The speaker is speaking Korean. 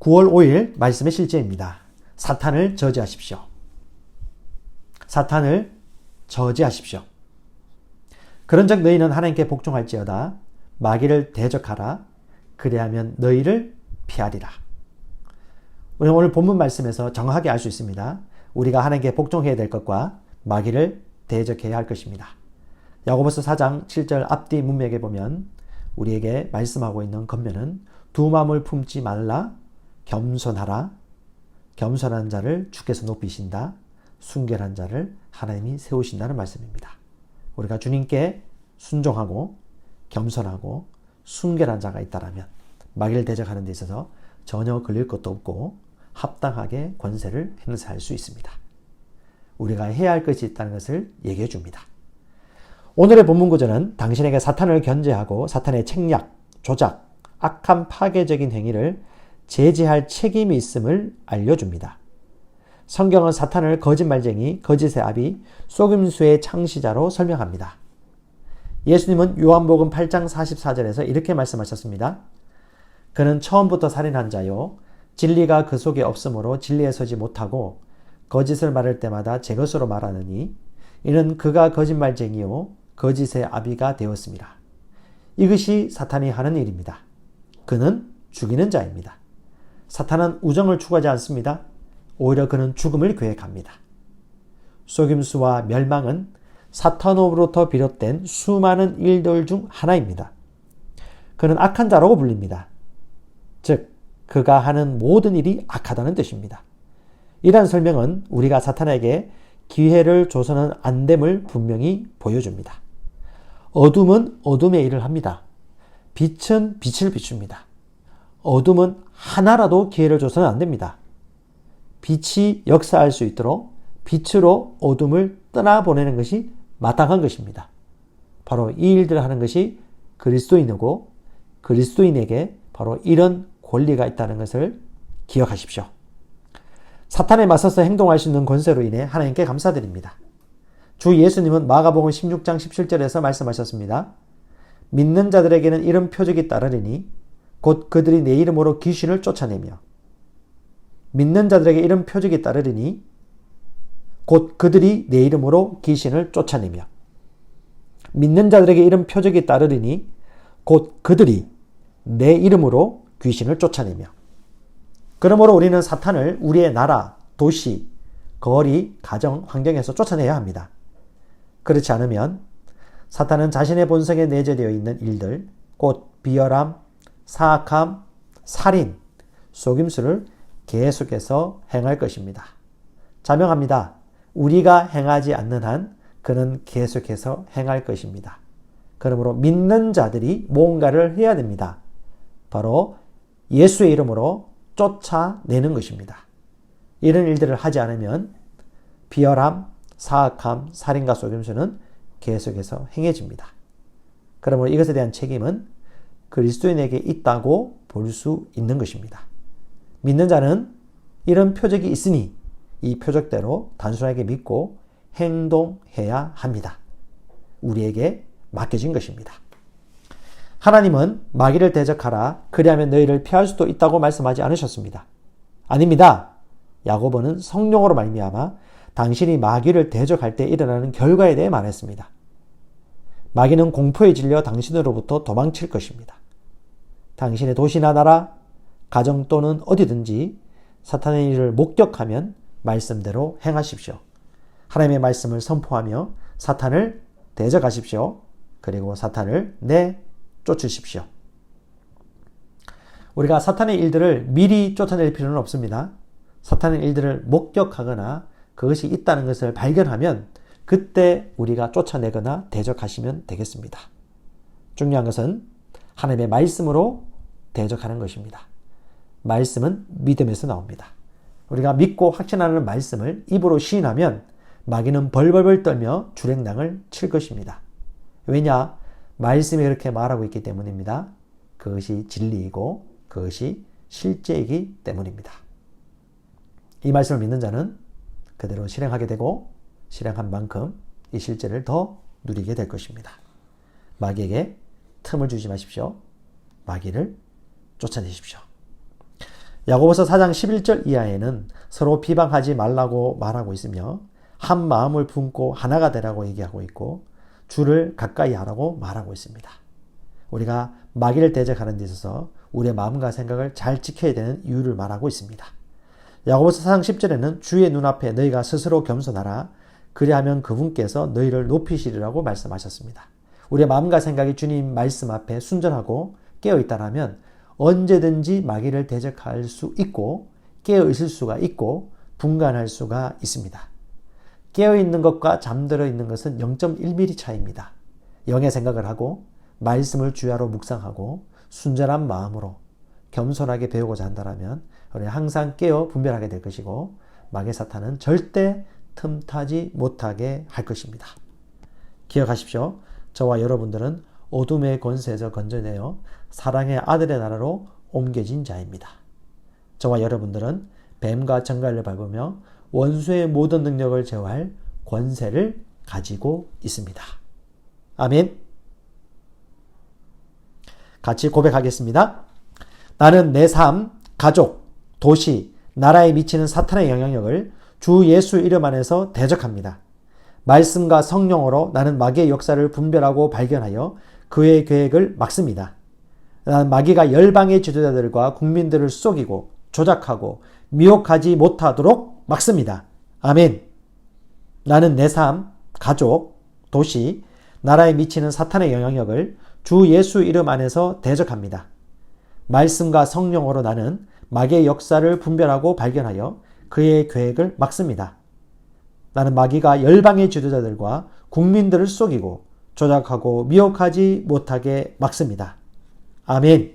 9월 5일 말씀의 실제입니다. 사탄을 저지하십시오. 사탄을 저지하십시오. 그런즉 너희는 하나님께 복종할지어다. 마귀를 대적하라. 그리하면 너희를 피하리라. 우리는 오늘 본문 말씀에서 정확하게 알 수 있습니다. 우리가 하나님께 복종해야 될 것과 마귀를 대적해야 할 것입니다. 야고보서 4장 7절 앞뒤 문맥에 보면 우리에게 말씀하고 있는 겉면은 두 마음을 품지 말라. 겸손하라. 겸손한 자를 주께서 높이신다. 순결한 자를 하나님이 세우신다는 말씀입니다. 우리가 주님께 순종하고 겸손하고 순결한 자가 있다라면 마귀를 대적하는 데 있어서 전혀 걸릴 것도 없고 합당하게 권세를 행사할 수 있습니다. 우리가 해야 할 것이 있다는 것을 얘기해 줍니다. 오늘의 본문 구절은 당신에게 사탄을 견제하고 사탄의 책략, 조작, 악한 파괴적인 행위를 제지할 책임이 있음을 알려줍니다. 성경은 사탄을 거짓말쟁이, 거짓의 아비, 속임수의 창시자로 설명합니다. 예수님은 요한복음 8장 44절에서 이렇게 말씀하셨습니다. 그는 처음부터 살인한 자요. 진리가 그 속에 없으므로 진리에 서지 못하고 거짓을 말할 때마다 제 것으로 말하느니 이는 그가 거짓말쟁이요 거짓의 아비가 되었습니다. 이것이 사탄이 하는 일입니다. 그는 죽이는 자입니다. 사탄은 우정을 추구하지 않습니다. 오히려 그는 죽음을 계획합니다. 속임수와 멸망은 사탄으로부터 비롯된 수많은 일들 중 하나입니다. 그는 악한 자라고 불립니다. 즉 그가 하는 모든 일이 악하다는 뜻입니다. 이러한 설명은 우리가 사탄에게 기회를 줘서는 안 됨을 분명히 보여줍니다. 어둠은 어둠의 일을 합니다. 빛은 빛을 비춥니다. 어둠은 하나라도 기회를 줘서는 안 됩니다. 빛이 역사할 수 있도록 빛으로 어둠을 떠나보내는 것이 마땅한 것입니다. 바로 이 일들을 하는 것이 그리스도인이고 그리스도인에게 바로 이런 권리가 있다는 것을 기억하십시오. 사탄에 맞서서 행동할 수 있는 권세로 인해 하나님께 감사드립니다. 주 예수님은 마가복음 16장 17절에서 말씀하셨습니다. 믿는 자들에게는 이런 표적이 따르리니 곧 그들이 내 이름으로 귀신을 쫓아내며 믿는 자들에게 이런 표적이 따르리니 곧 그들이 내 이름으로 귀신을 쫓아내며 믿는 자들에게 이런 표적이 따르리니 곧 그들이 내 이름으로 귀신을 쫓아내며 그러므로 우리는 사탄을 우리의 나라, 도시, 거리, 가정, 환경에서 쫓아내야 합니다. 그렇지 않으면 사탄은 자신의 본성에 내재되어 있는 일들, 곧 비열함, 사악함, 살인, 속임수를 계속해서 행할 것입니다. 자명합니다. 우리가 행하지 않는 한 그는 계속해서 행할 것입니다. 그러므로 믿는 자들이 뭔가를 해야 됩니다. 바로 예수의 이름으로 쫓아내는 것입니다. 이런 일들을 하지 않으면 비열함, 사악함, 살인과 속임수는 계속해서 행해집니다. 그러므로 이것에 대한 책임은 그리스도인에게 있다고 볼 수 있는 것입니다. 믿는 자는 이런 표적이 있으니 이 표적대로 단순하게 믿고 행동해야 합니다. 우리에게 맡겨진 것입니다. 하나님은 마귀를 대적하라 그리하면 너희를 피할 수도 있다고 말씀하지 않으셨습니다. 아닙니다. 야고보는 성령으로 말미암아 당신이 마귀를 대적할 때 일어나는 결과에 대해 말했습니다. 마귀는 공포에 질려 당신으로부터 도망칠 것입니다. 당신의 도시나 나라, 가정 또는 어디든지 사탄의 일을 목격하면 말씀대로 행하십시오. 하나님의 말씀을 선포하며 사탄을 대적하십시오. 그리고 사탄을 내쫓으십시오. 우리가 사탄의 일들을 미리 쫓아낼 필요는 없습니다. 사탄의 일들을 목격하거나 그것이 있다는 것을 발견하면 그때 우리가 쫓아내거나 대적하시면 되겠습니다. 중요한 것은 하나님의 말씀으로 대적하는 것입니다. 말씀은 믿음에서 나옵니다. 우리가 믿고 확신하는 말씀을 입으로 시인하면 마귀는 벌벌벌 떨며 주랭랑을 칠 것입니다. 왜냐? 말씀이 그렇게 말하고 있기 때문입니다. 그것이 진리이고 그것이 실제이기 때문입니다. 이 말씀을 믿는 자는 그대로 실행하게 되고 실행한 만큼 이 실제를 더 누리게 될 것입니다. 마귀에게 틈을 주지 마십시오. 마귀를 쫓아내십시오. 야고보서 4장 11절 이하에는 서로 비방하지 말라고 말하고 있으며 한 마음을 품고 하나가 되라고 얘기하고 있고 주를 가까이 하라고 말하고 있습니다. 우리가 마귀를 대적하는 데 있어서 우리의 마음과 생각을 잘 지켜야 되는 이유를 말하고 있습니다. 야고보서 4장 10절에는 주의 눈앞에 너희가 스스로 겸손하라. 그리하면 그분께서 너희를 높이시리라고 말씀하셨습니다. 우리의 마음과 생각이 주님 말씀 앞에 순전하고 깨어있다라면 언제든지 마귀를 대적할 수 있고 깨어있을 수가 있고 분간할 수가 있습니다. 깨어있는 것과 잠들어 있는 것은 0.1mm 차이입니다. 영의 생각을 하고 말씀을 주야로 묵상하고 순전한 마음으로 겸손하게 배우고자 한다면 우리는 항상 깨어 분별하게 될 것이고 마귀 사탄은 절대 틈타지 못하게 할 것입니다. 기억하십시오. 저와 여러분들은 어둠의 권세에서 건져내어 사랑의 아들의 나라로 옮겨진 자입니다. 저와 여러분들은 뱀과 정갈을 밟으며 원수의 모든 능력을 제어할 권세를 가지고 있습니다. 아멘. 같이 고백하겠습니다. 나는 내 삶, 가족, 도시, 나라에 미치는 사탄의 영향력을 주 예수 이름 안에서 대적합니다. 말씀과 성령으로 나는 마귀의 역사를 분별하고 발견하여 그의 계획을 막습니다. 나는 마귀가 열방의 지도자들과 국민들을 속이고 조작하고 미혹하지 못하도록 막습니다. 아멘. 나는 내 삶, 가족, 도시, 나라에 미치는 사탄의 영향력을 주 예수 이름 안에서 대적합니다. 말씀과 성령으로 나는 마귀의 역사를 분별하고 발견하여 그의 계획을 막습니다. 나는 마귀가 열방의 지도자들과 국민들을 속이고 조작하고 미혹하지 못하게 막습니다. 아멘.